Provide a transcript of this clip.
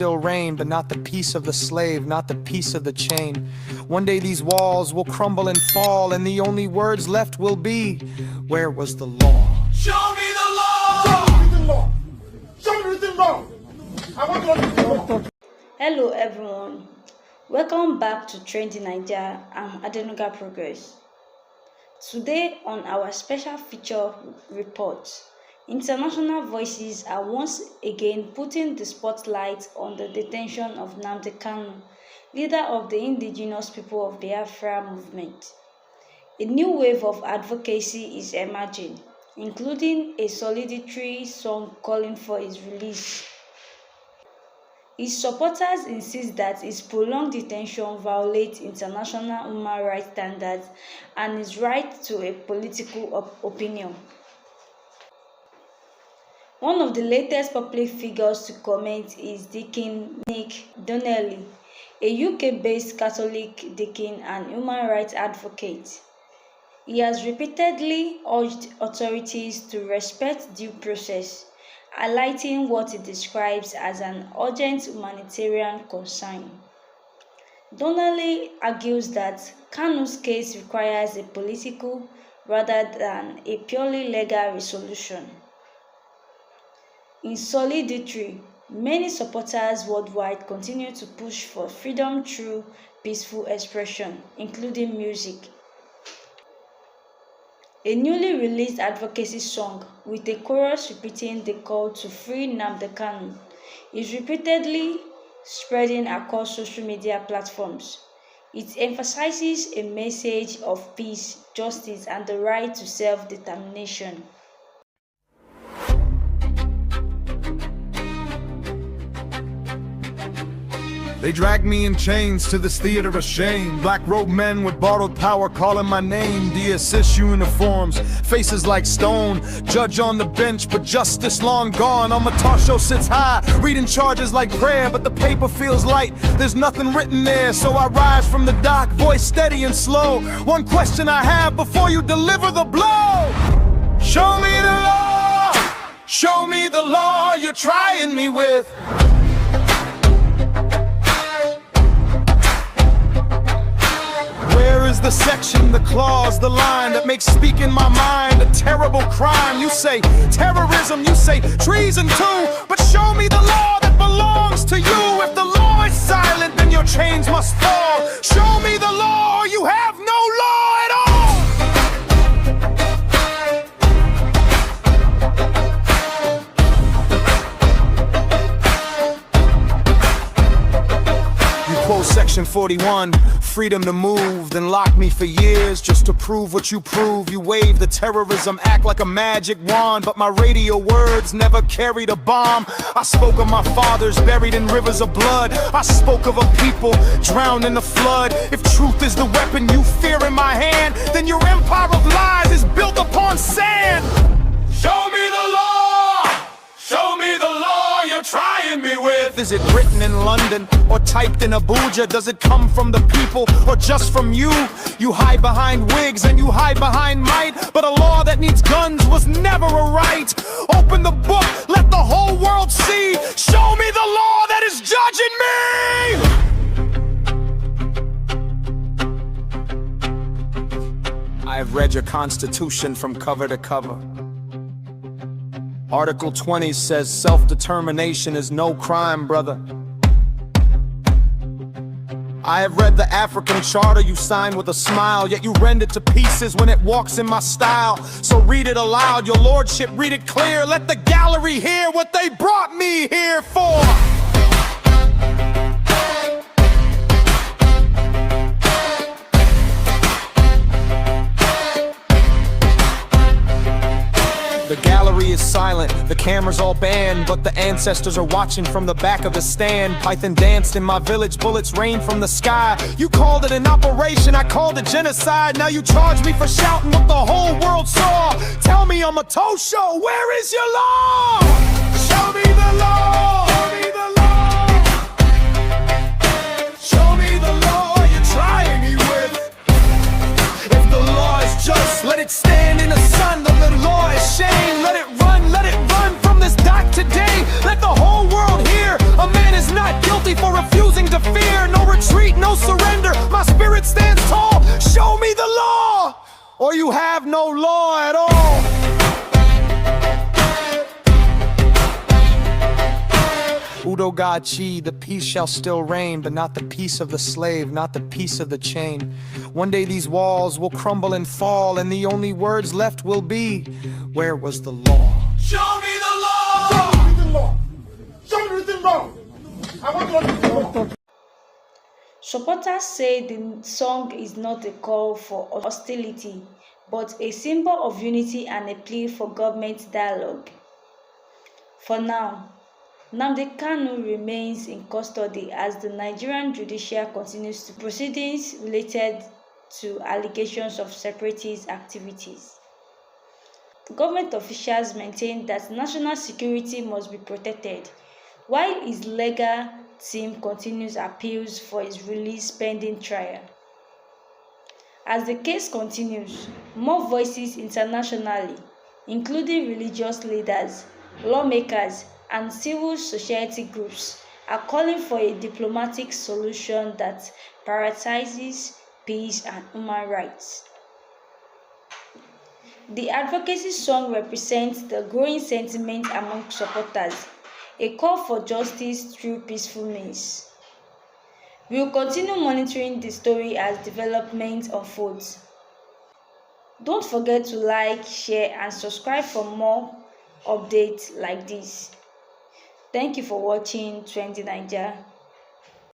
still reign, but not the peace of the slave, not the peace of the chain. One day these walls will crumble and fall, and the only words left will be, where was the law? Show me the law! Show me the law! Show me the law! I want to... Hello everyone, welcome back to Trending Nigeria. I'm Adenuga Progress. Today on our special feature report, international voices are once again putting the spotlight on the detention of Nnamdi Kanu, leader of the indigenous people of Biafra movement. A new wave of advocacy is emerging, including a solidarity song calling for his release. His supporters insist that his prolonged detention violates international human rights standards and his right to a political opinion. One of the latest public figures to comment is Deacon Nick Donnelly, a UK-based Catholic deacon and human rights advocate. He has repeatedly urged authorities to respect due process, highlighting what he describes as an urgent humanitarian concern. Donnelly argues that Kanu's case requires a political rather than a purely legal resolution. In solidarity, many supporters worldwide continue to push for freedom through peaceful expression, including music. A newly released advocacy song with a chorus repeating the call to free Nnamdi Kanu is repeatedly spreading across social media platforms. It emphasizes a message of peace, justice, and the right to self-determination. They drag me in chains to this theater of shame. Black robed men with borrowed power calling my name. DSS uniforms, faces like stone. Judge on the bench, but justice long gone. On Matasho sits high, reading charges like prayer, but the paper feels light. There's nothing written there, so I rise from the dock, voice steady and slow. One question I have before you deliver the blow. Show me the law. Show me the law you're trying me with. Where is the section, the clause, the line that makes speaking my mind a terrible crime? You say terrorism, you say treason too, but show me the law that belongs to you. If the law is silent, then your chains must fall. Show me the law or you have no law at all. You quote section 41, freedom to move, then lock me for years just to prove what you prove. You wave the terrorism act like a magic wand, but my radio words never carried a bomb. I spoke of my fathers buried in rivers of blood. I spoke of a people drowned in the flood. If truth is the weapon you fear in my hand, then your empire of lies is built upon sand. Show me the law. Show me the law you're trying me with. Is it written in London or typed in Abuja? Does it come from the people or just from you? You hide behind wigs and you hide behind might, but a law that needs guns was never a right. Open the book, let the whole world see. Show me the law that is judging me. I have read your Constitution from cover to cover. Article 20 says self-determination is no crime, brother. I have read the African charter you signed with a smile, yet you rend it to pieces when it walks in my style. So read it aloud, your lordship, read it clear. Let the gallery hear what they brought me here for. The gallery is silent, the camera's all banned, but the ancestors are watching from the back of the stand. Python danced in my village, bullets rained from the sky. You called it an operation, I called it genocide. Now you charge me for shouting what the whole world saw. Tell me I'm a toe show, where is your law? Show me the law. Show me the law. Show me the law you're trying me with. If the law is just, let it stand in the sun. The law is shame, let it run from this dock today. Let the whole world hear, a man is not retreat, no surrender. My spirit stands tall. Show me the law, or you have no law at all. Udo God Chi, the peace shall still reign, but not the peace of the slave, not the peace of the chain. One day these walls will crumble and fall, and the only words left will be, where was the law? Show me the law! Show me the law! Show me everything wrong! I want to know the law. Supporters say the song is not a call for hostility, but a symbol of unity and a plea for government dialogue. For now, Nnamdi Kanu remains in custody as the Nigerian Judicial continues to proceedings related to allegations of separatist activities. Government officials maintain that national security must be protected, while his legal team continues appeals for his release pending trial. As the case continues, more voices internationally, including religious leaders, lawmakers, and civil society groups, are calling for a diplomatic solution that prioritizes peace and human rights. The Advocacy song represents the growing sentiment among supporters, a call for justice through peaceful means. We will continue monitoring the story as development unfolds. Don't forget to like, share, and subscribe for more updates like this. Thank you for watching Trendy Nigeria.